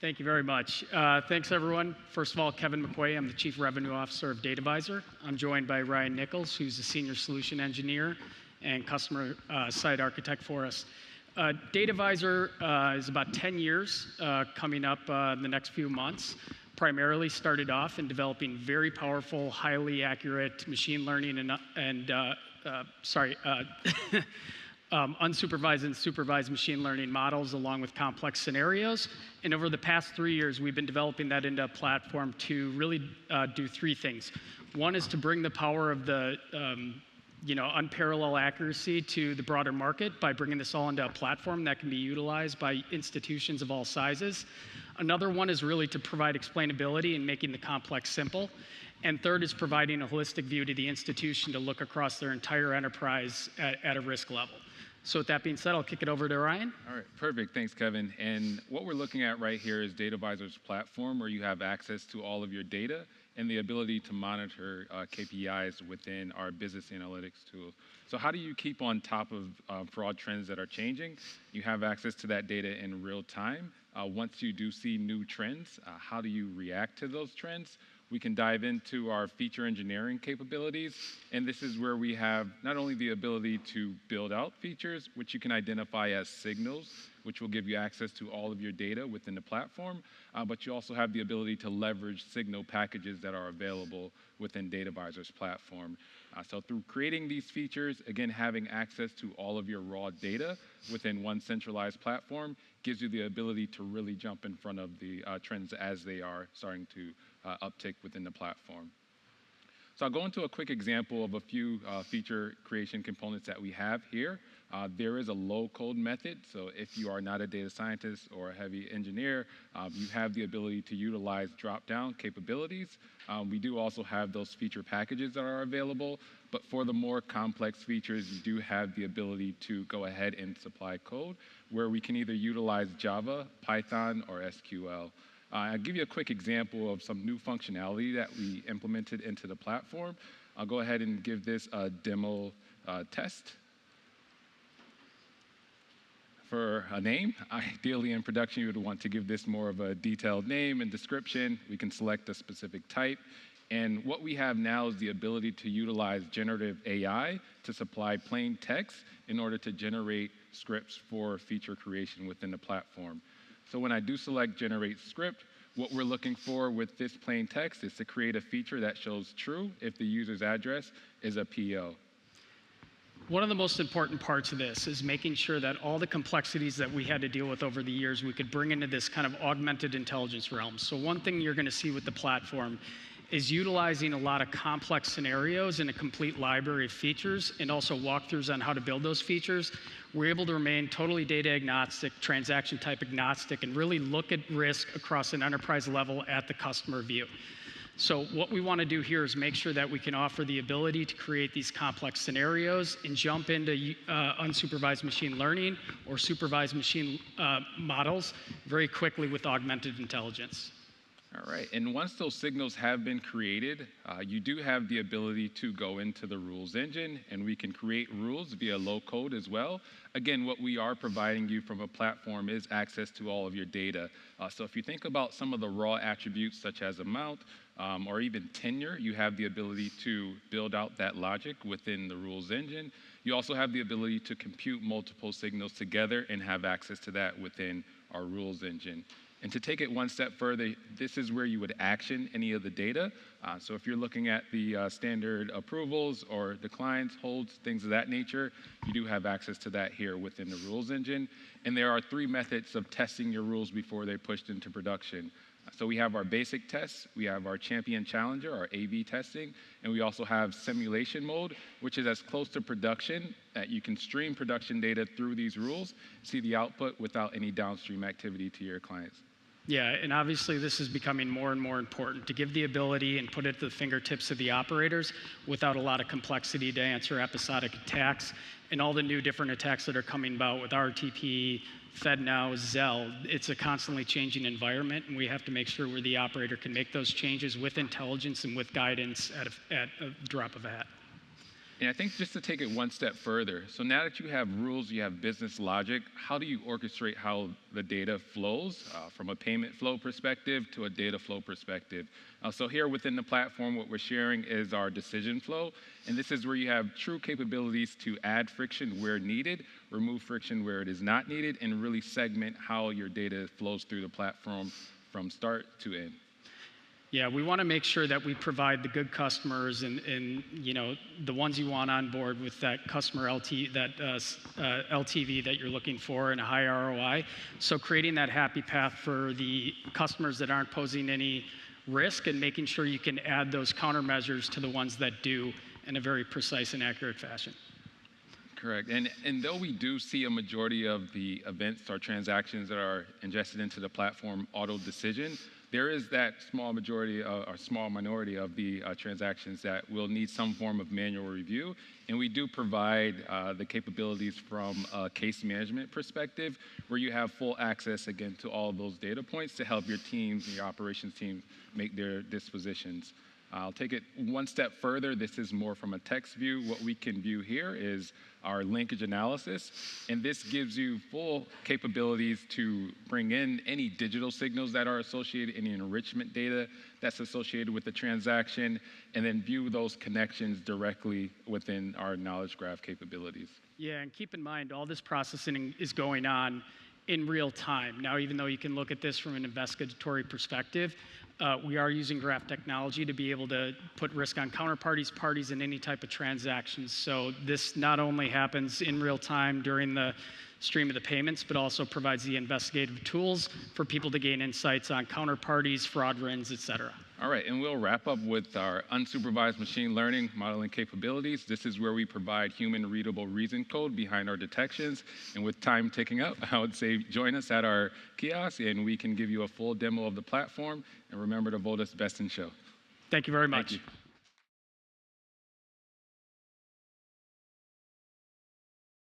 Thank you very much. Thanks, everyone. First of all, Kevin McQuay. I'm the Chief Revenue Officer of DataVisor. I'm joined by Ryan Nichols, who's the Senior Solution Engineer and Customer Site Architect for us. DataVisor is about 10 years coming up in the next few months. Primarily started off in developing very powerful, highly accurate machine learning and unsupervised and supervised machine learning models along with complex scenarios. And over the past 3 years, we've been developing that into a platform to really do three things. One is to bring the power of the unparalleled accuracy to the broader market by bringing this all into a platform that can be utilized by institutions of all sizes. Another one is really to provide explainability and making the complex simple. And third is providing a holistic view to the institution to look across their entire enterprise at a risk level. So with that being said, I'll kick it over to Ryan. All right, perfect. Thanks, Kevin. And what we're looking at right here is DataVisor's platform, where you have access to all of your data and the ability to monitor KPIs within our business analytics tool. So how do you keep on top of fraud trends that are changing? You have access to that data in real time. Once you do see new trends, how do you react to those trends? We can dive into our feature engineering capabilities, and this is where we have not only the ability to build out features, which you can identify as signals, which will give you access to all of your data within the platform, but you also have the ability to leverage signal packages that are available within DataVisor's platform. So through creating these features, again, having access to all of your raw data within one centralized platform gives you the ability to really jump in front of the trends as they are starting to uptick within the platform. So I'll go into a quick example of a few feature creation components that we have here. There is a low-code method, so if you are not a data scientist or a heavy engineer, you have the ability to utilize drop-down capabilities. We do also have those feature packages that are available, but for the more complex features, you do have the ability to go ahead and supply code, where we can either utilize Java, Python, or SQL. I'll give you a quick example of some new functionality that we implemented into the platform. I'll go ahead and give this a demo test. For a name, ideally in production, you would want to give this more of a detailed name and description. We can select a specific type. And what we have now is the ability to utilize generative AI to supply plain text in order to generate scripts for feature creation within the platform. So when I do select generate script, what we're looking for with this plain text is to create a feature that shows true if the user's address is a PO. One of the most important parts of this is making sure that all the complexities that we had to deal with over the years, we could bring into this kind of augmented intelligence realm. So one thing you're going to see with the platform is utilizing a lot of complex scenarios and a complete library of features, and also walkthroughs on how to build those features. We're able to remain totally data agnostic, transaction type agnostic, and really look at risk across an enterprise level at the customer view. So what we want to do here is make sure that we can offer the ability to create these complex scenarios and jump into unsupervised machine learning or supervised machine models very quickly with augmented intelligence. All right, and once those signals have been created, you do have the ability to go into the rules engine, and we can create rules via low code as well. Again, what we are providing you from a platform is access to all of your data. So if you think about some of the raw attributes such as amount or even tenure, you have the ability to build out that logic within the rules engine. You also have the ability to compute multiple signals together and have access to that within our rules engine. And to take it one step further, this is where you would action any of the data. So if you're looking at the standard approvals or declines, holds, things of that nature, you do have access to that here within the rules engine. And there are three methods of testing your rules before they're pushed into production. So we have our basic tests, we have our champion challenger, our A/B testing, and we also have simulation mode, which is as close to production that you can stream production data through these rules, see the output without any downstream activity to your clients. Yeah, and obviously this is becoming more and more important to give the ability and put it at the fingertips of the operators without a lot of complexity to answer episodic attacks and all the new different attacks that are coming about with RTP, FedNow, Zelle. It's a constantly changing environment, and we have to make sure where the operator can make those changes with intelligence and with guidance at a drop of a hat. And I think just to take it one step further, so now that you have rules, you have business logic, how do you orchestrate how the data flows from a payment flow perspective to a data flow perspective? So here within the platform, what we're sharing is our decision flow. And this is where you have true capabilities to add friction where needed, remove friction where it is not needed, and really segment how your data flows through the platform from start to end. Yeah, we want to make sure that we provide the good customers and you know, the ones you want on board with that customer LTV that you're looking for and a high ROI. So creating that happy path for the customers that aren't posing any risk and making sure you can add those countermeasures to the ones that do in a very precise and accurate fashion. Correct. And though we do see a majority of the events or transactions that are ingested into the platform auto decision, there is that small majority or small minority of the transactions that will need some form of manual review. And we do provide the capabilities from a case management perspective where you have full access, again, to all of those data points to help your teams and your operations team make their dispositions. I'll take it one step further. This is more from a text view. What we can view here is our linkage analysis, and this gives you full capabilities to bring in any digital signals that are associated, any enrichment data that's associated with the transaction, and then view those connections directly within our knowledge graph capabilities. Yeah, and keep in mind, all this processing is going on in real time. Now, even though you can look at this from an investigatory perspective, we are using graph technology to be able to put risk on counterparties, parties, and any type of transactions. So this not only happens in real time during the stream of the payments, but also provides the investigative tools for people to gain insights on counterparties, fraud rings, et cetera. All right, and we'll wrap up with our unsupervised machine learning modeling capabilities. This is where we provide human-readable reason code behind our detections. And with time ticking up, I would say join us at our kiosk, and we can give you a full demo of the platform. And remember to vote us best in show. Thank you very much. Thank you.